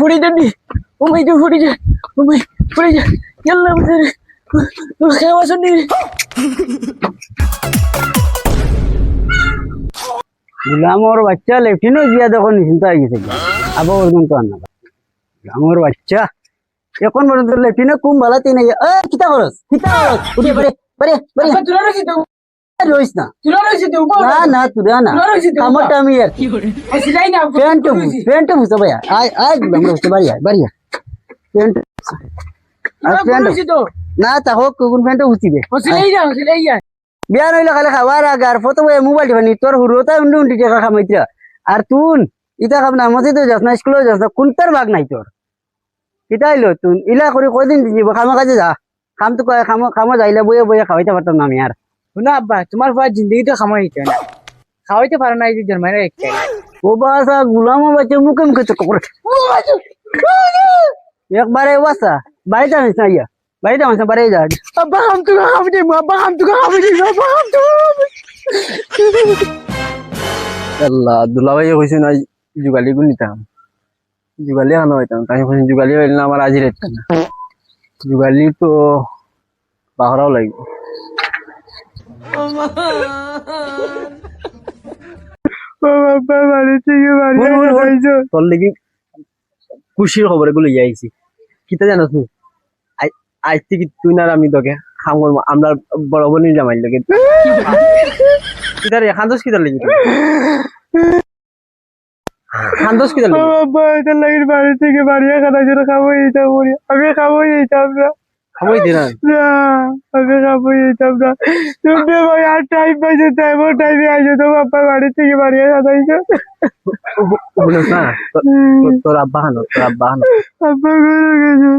ফুড়ি যাবি ও মাই তো ফুড়ি যা ও মাই ফুড়ি যা ইয়াল্লা আমাদের খাওয়া শুনি গুলামর বাচ্চা লেফটিনও গিয়া তখন চিন্তা হয়ে গেছে আবার ওরকম তো আনা গুলামর বাচ্চা এখন পর্যন্ত লেফটিনে কুম ভালাতে নাই কিতা করস উঠে পারে পারে পারে তুলা রইছি তো রইস না তুলা রইছি তো না না তুরা না আমারটা আমি আর সিলাই না প্যান্ট বুঝতে ভাইয়া আয় আয় গুলামর বাচ্চা বাড়ি আয় প্যান্ট আর প্যান্ট রইছি তো না তা হোক কোন প্যান্ট বুঝিবে সিলাই যা বিয়া নইলে খালি খাবার আগে আর ফটো মোবাইল টিপানি তোর হুরোতা উন্ডি টাকা খামাইতিয়া আর তুন ইটা খাব না মতে তো যাস না স্কুলে যাস না কোনটার ভাগ নাই তোর কিতা আইলো তুন ইলা করে কয়দিন দিব খামা কাজে যা খাম তো খামা যাইলে বইয়ে বইয়ে খাওয়াইতে পারতাম না আমি আর শুনা আব্বা তোমার পুরা জিন্দগি তো খামাইতে না খাওয়াইতে পারো না এই যে জন্মাইরা একটা ও বাসা গুলামো বাচ্চা মুখে মুখে তো করে একবারে বাসা বাড়িতে আনিস না ইয়া বাড়িতে আনিস না বাড়ি যা আব্বা হাম তো খাবি দে আব্বা হাম তো খাবি দে আব্বা হাম তো আল্লাহ দুলাভাই কইছে না যুগালি গুণ নিতাম যুগালি আনা হইতাম তাই কইছেন যুগালি হইলে না আমার আজি রেট না যুগালি তো বাহরাও লাগবে বাবা বাড়ি থেকে বাড়ি আইছো তোর লাগি খুশির খবর এগুলো আইছি কিতা জানাস তুই আজ থেকে তুই না আমি তোকে খামর আমরা বড় বোনের জামাই লাগে কিতারে খান্দোস কিতার লাগি খান্দোস কিতার লাগি বাবা এটা লাগি বাড়ি থেকে বাড়ি খাতা জন্য খাবো এইটা বলি আমি খাবো এইটা না খাবই দিনা না আমি খাবো এইটা না তুমি ভাই আর টাইম পাইছো টাইমে আইছো তো বাবা বাড়ি থেকে বাড়ি খাতাইছো বলিস না তোর আব্বা হানো আব্বা ঘরে গেছো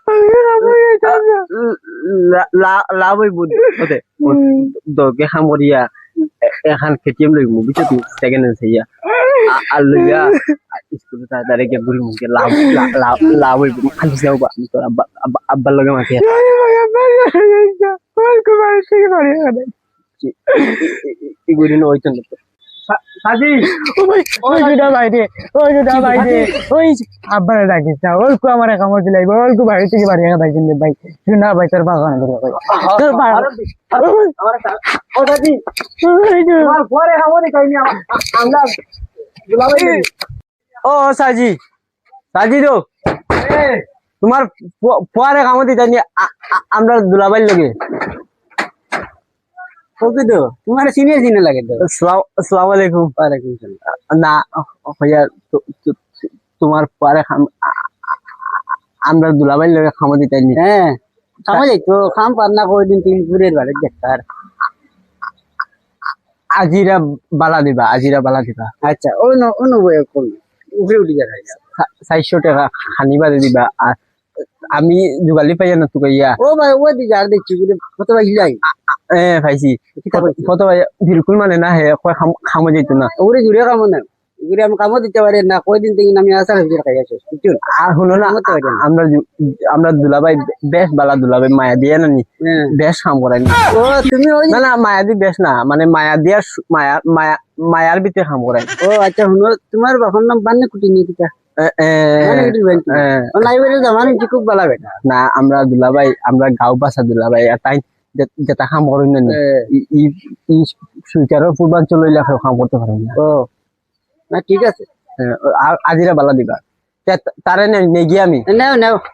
আমি খাবো এইটা লাভ হইব ওতে দকে খামরিয়া এখন কেটিএম লইব বুঝছো তুই সেকেন্ড হ্যান্ড হইয়া আর লইয়া স্কুলে তাড়াতাড়ি গিয়ে ঘুরি মুখে লাভ হইব খালি যাও বা তোর আব্বার লগে মাঠে এগুলি না হইতো না সাজি ওই জুদা বাইরে ওই আব্বারে ডাকিস না ওর কো আমার কামড় দিলাইব ওর কো বাড়ি থেকে বাড়ি আগে ডাকিন ভাই তুই না ভাই তোর বাগান ধরে কই তোর ও সাজি তোমার পরে কামড় কইনি আমরা দুলাভাই ও সাজি তো তোমার পরে কামড় দিতানি আমরা দুলাভাইর লগে ওকে তো তোমার সিনিয়র লাগে তো আসসালামু আলাইকুম ওয়ালাইকুম সালাম না ভাইয়া তোমার পরে আমরা দুলাভাইর লগে খামো দিতানি হ্যাঁ খামা যাই তো খাম পার না কয়দিন তিন পুরের বাড়ি দেখতার আজিরা বালা দিবা আচ্ছা অন্য বই কোন উপরে উঠে যায় 400 টাকা খানিবা দিবা আর আমি যুগালি পাইয়া না তো কইয়া ও ভাই ও দি যার দেখছি বলে কত ভাই যাই পাইছি কত ভাই বিলকুল মানে না হে কয় খামো যাইতো না ওরে জুড়ে কাম না এগুলি আমি কামও দিতে পারি না কয়দিন থেকে আমি আসার ভিতরে খাই আছি বুঝছো আর হলো না আমরা দুলাভাই বেশ বালা দুলাভাই মায়া দিয়ে না নি বেশ কাম করাই ও তুমি ওই না মায়া দি বেশ না মানে মায়া দিয়া মায়ার ভিতরে কাম করাই ও আচ্ছা শুনো তোমার বাবার নাম বান্নে কুটি নিয়ে কিটা খুব ভালো বেটা না আমরা দুলাভাই আমরা গাঁও বাসা দুলাভাই তাই যেটা কাম করেন না সুইটারের পূর্বাঞ্চল এলাকায় কাম করতে পারেন না ও না ঠিক আছে আজিরা বালা দিবা তারে নেগি আমি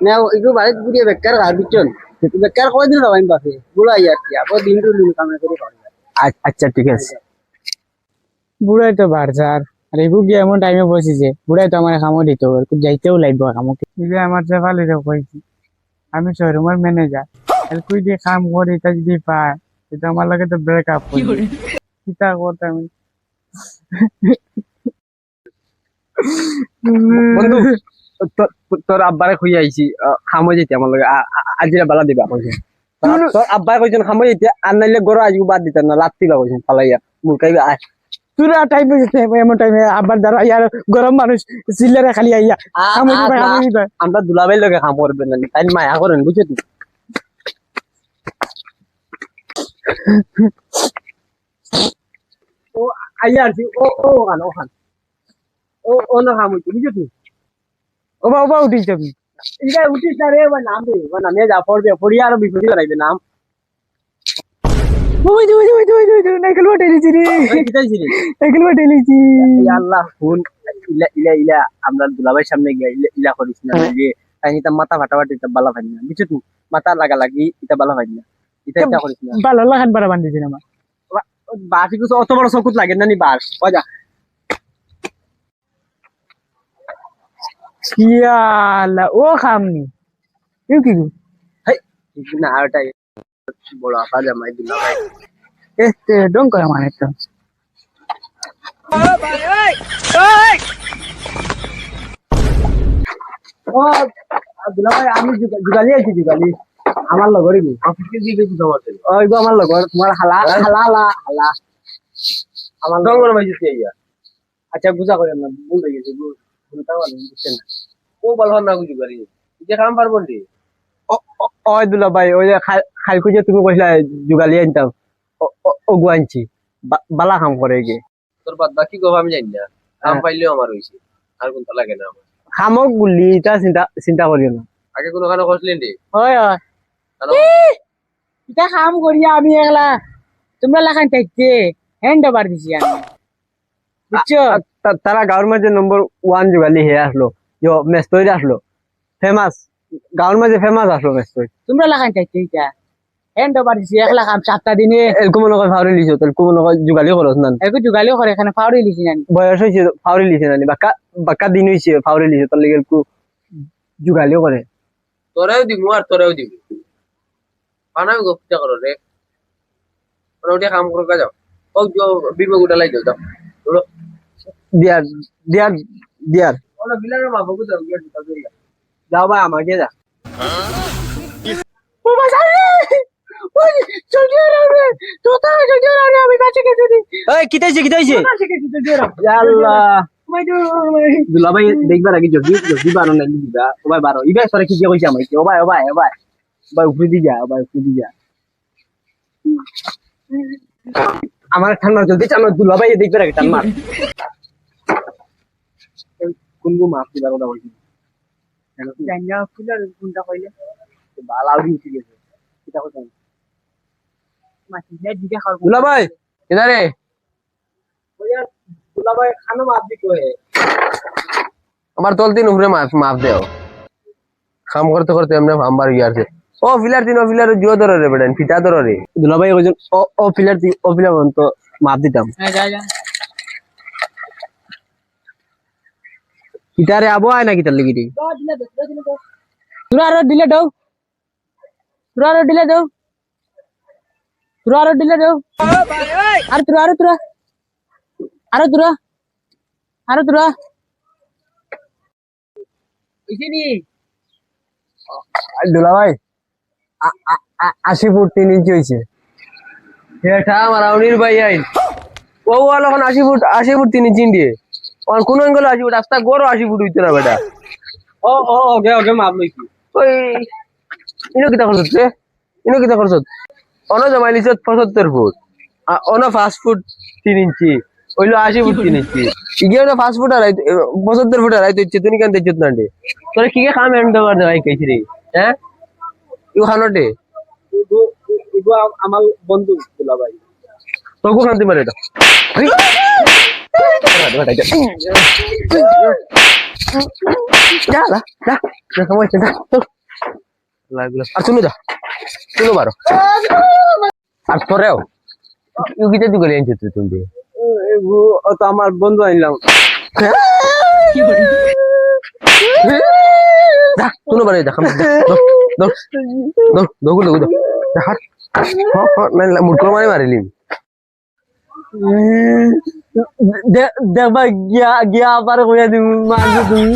নাও একটু বাড়িতে ঘুরিয়ে বেকার ঘর বিচন বেকার কয়দিন খাওয়াইম বাপে বুড়াই আর কি আবার দিনটু কামে করে আচ্ছা ঠিক আছে বুড়াই তো বাড়ছার আর এগু গিয়ে এমন টাইমে বসেছে বুড়াই তো আমার কামও দিত যাইতেও লাগবে কামকে আমার চেপালি কইছি আমি শোরুমের ম্যানেজার কুই দিয়ে কাম করি এটা যদি পায় এটা আমার লাগে তো ব্রেকআপ করি কিতা করতে আমি বন্ধু তোর আব্বারে খুঁজে আইছি খামো যেতে আমার লগে আজিরা বালা দিবা কইছে তোর আব্বাই কইছেন খামো যেতে আর নাইলে গরো আজকে বাদ দিতেন না লাত্তি বা কইছেন ফালাইয়া মুরকাইবা তুরা টাইম এমন টাইমে আব্বার দ্বারা ইয়ার গরম মানুষ চিল্লারে খালি আইয়া আমরা দুলাভাইর লগে কাম করবেন না তাই মায়া করেন বুঝছো তুই ও আইয়া আছি ও ওখান ও না কাম হইতো বুঝছো তুই ওবা ওবা উঠিস তুমি ইটা উঠিস না রে ওই নাম দে ওই নামে যা পড়বে পড়ি আর বিপরীত করাইবে নাম ওই যে ওই যে ওই যে ওই যে ওই যে নাইকেল বাটে লিছি রে কিতাইছি রে নাইকেল বাটে লিছি ইয়া আল্লাহ ফোন ইলা ইলা ইলা আমরা দুলাভাই সামনে গিয়া ইলা ইলা করিস না যে তাই নিতা মাথা ফাটাফাটি এটা বালা ভাই না বুঝছ তুই মাথা লাগা লাগি এটা বালা ভাই না এটা করিস না ভালো লাগান বাড়া বান্ধিছি না আমার বাকি কিছু অত বড় চকুত লাগে না নি বাস যা ইয়ালা ও খামনি ইউ কি গো না আরটাই বড় আপা জামাই দুলাভাই este ডং করে মানে তো ও দুলাভাই আমি জুগালি আছি জুগালি আমার লগরই গো অফিসে দিয়ে গেছি তোমার ওই গো আমার লগর তোমার হালা হালা হালা হালা আমার লগর মাইছে ইয়া আচ্ছা বুঝা করেন না ভুল হয়ে গেছে বুঝতা পারলেন বুঝছেন না ও বলহন না বুঝি পারি যে কাম পারবো নি ওই দুলাভাই ওই যে খালকু যে তুমি কইলা জুগালি আনতাম ও গো আনছি বালা কাম করে গে তোর বাদ বাকি গো আমি জানি না কাম পাইলেও আমার হইছে আর কোনটা লাগে না আমার খামক গুলি এটা চিন্তা করিও না আগে কোনো খানো করছিলেন রে হয় হয় এটা কাম করিয়া আমি একলা তোমরা লাগান থাকতে হ্যান্ড ওভার দিছি আমি বুঝছো তারা গাঁৱৰ মাঝে নম্বর 1 জুগালি হে আসলো যে ম্যাচ তৈরি আসলো ফেমাস গাঁৱৰ মাঝে ফেমাস আসলো ম্যাচ তৈরি তোমরা লাগান থাকতে এটা হ্যান্ড ওভার দিছি একলা কাম 7টা দিনে এরকম মনে করে ফাউরি লিছো তাহলে কোন মনে করে জুগালি করছ না একটু জুগালিও করে এখানে ফাউরি লিছি না বয়স হয়েছে ফাউরি লিছে না বাক্কা দিন হয়েছে ফাউরি লিছে তার লেগে জুগালিও করে তোরেও দিমু আর তোরেও দিমু পানাও গপ্তা করো রে ওরা উঠে কাম করো যাও ও বিমে গুটা লাই যাও যাও দিয়ার দিয়ার দিয়ার ওরা বিলার মা বকু যাও যাও ভাই আমাকে যা ও বাজারে ওই জলদি আও রে তোতা জলদি আও রে আমি কাছে গেছি রে এই কিতাইছে কাছে গেছি জলদি আও আল্লাহ ওই তো দুলাভাই দেখবার আগে জলদি জলদি বারো নাই দিবা ও ভাই বারো ইবে সরে কি কইছে আমাকে ও ভাই ও ভাই ও ভাই ভাই উপরে দি যা ভাই উপরে দি যা আমার ঠান্ডা জলদি চানো দুলাভাই দেখবার আগে টান মার কোন গো মাফ দিবার কথা বলছি জানিয়া ফুলার গুন্ডা কইলে বাল আউরি উঠে গেছে কিতা কথা মাটি নে দিকে খাও দুলাভাই এদারে দুলাভাই খানো মাফ দি কই আমার তল দিন উপরে মাফ দেও কাম করতে করতে এমনি আমার গিয়াছে ও ফিলার দিন ও ফিলার জিও ধরে রে বেডেন ফিটা ধরে রে দুলাভাই কইজন ও প্লেয়ার তো মাফ দিতাম হ্যাঁ যা যা কিটারে আবো আয় না কিটার লাগি তুরা আরো দিলে দাও তুরা আরো দিলে দাও তুরা আরো দিলে দাও আর তুরা আরো তুরা আরো তুরা আরো তুরা ইসিনি দুলাভাই 80 ফুট 3 ইঞ্চি হইছে এটা আমার আউনির ভাই আইন ও ওয়ালা এখন 80 ফুট 3 ইঞ্চি দিয়ে আর কোন অ্যাঙ্গেল 80 ফুট রাস্তা গড় 80 ফুট হইতো না বেটা ওকে মাফ লইছি ওই ইনো কিতা করছত রে ইনো কিতা করছত অন জমাইলিছ 75 ফুট অন ফাস্ট ফুট 3 ইঞ্চি ওইলো 80 ফুট 3 ইঞ্চি ইগিয়ে না ফাস্ট ফুট আর 75 ফুট আর আইতো ইচ্ছে তুই কেন দেছত না রে তোরে কি কাম এন্ড দেওয়ার ভাই কইছি রে হ্যাঁ ইউ খানোটে ইগো আমার বন্ধু দুলাভাই তোকে শান্তি মারে এটা আর শুনো যা শুনো বারো আর তোরেও ইউকিতে তুই গেলে আনছিস তুমি ও তো আমার বন্ধু আইলাম যা শুনো বারে দেখা দগুলো হাট মুটকো মারি মারিলি দেখবা গিয়া গিয়া আবার কইয়া দিম মারবে তুমি